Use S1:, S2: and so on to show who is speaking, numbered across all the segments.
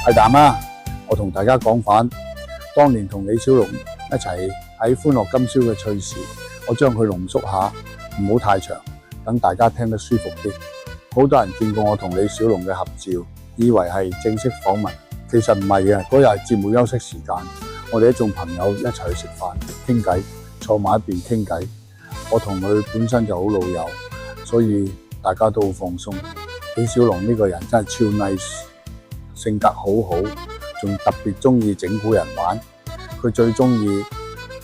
S1: 係蛋啊！我同大家講返當年同李小龍一齊喺歡樂今宵嘅趣事，我將佢濃縮下，唔好太長，等大家聽得舒服啲。好多人見過我同李小龍嘅合照，以為係正式訪問，其實唔係嘅。嗰日係節目休息時間，我哋一眾朋友一齊去食飯傾偈，坐埋一邊傾偈。我同佢本身就好老友，所以大家都好放鬆。李小龍呢個人真係超 nice， 性格好好，仲特別中意整蠱人玩。佢最中意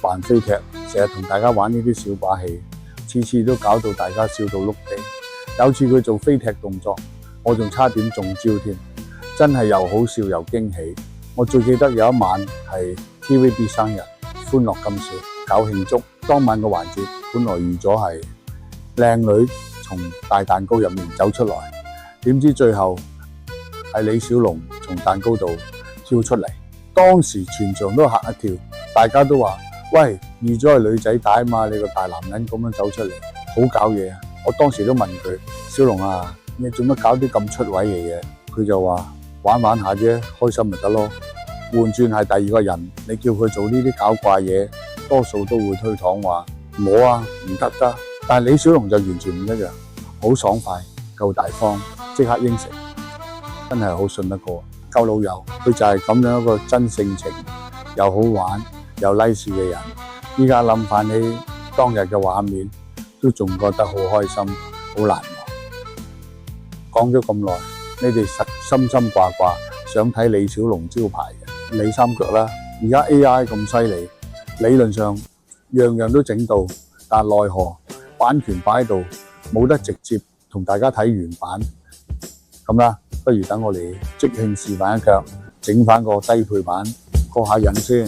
S1: 扮飛踢，成日同大家玩呢啲小把戲，次次都搞到大家笑到碌地。有次佢做飛踢動作，我仲差點中招添，真係又好笑又驚喜。我最記得有一晚係 TVB 生日，歡樂今宵搞慶祝。當晚嘅環節本來預咗係靚女從大蛋糕入面走出來，點知最後係李小龍從蛋糕度跳出嚟。當時全場都嚇一跳，大家都話：喂，預咗係女仔帶嘛，你個大男人咁樣走出嚟，好搞嘢啊！我當時都問佢：小龍啊，你做乜搞啲咁出位嘅嘢？佢就話：玩玩下啫，開心咪得咯。換轉係第二個人，你叫佢做呢啲搞怪嘢，多數都會推搪話：唔好啊，唔得㗎。但係李小龍就完全唔一樣，好爽快，夠大方，即刻應承，真係好信得過。夠老友，佢就係咁樣一個真性情，又好玩又 nice 嘅人。依家諗翻起當日嘅畫面，都仲覺得好開心，好難忘。講咗咁耐，你哋實心心掛掛想睇李小龍招牌嘅李三腳啦。而家 AI 咁犀利，理論上樣樣都整到，但奈何版權擺喺度，冇得直接同大家睇原版。咁啦，不如等我哋即興示範一腳，整翻個低配版過下癮先。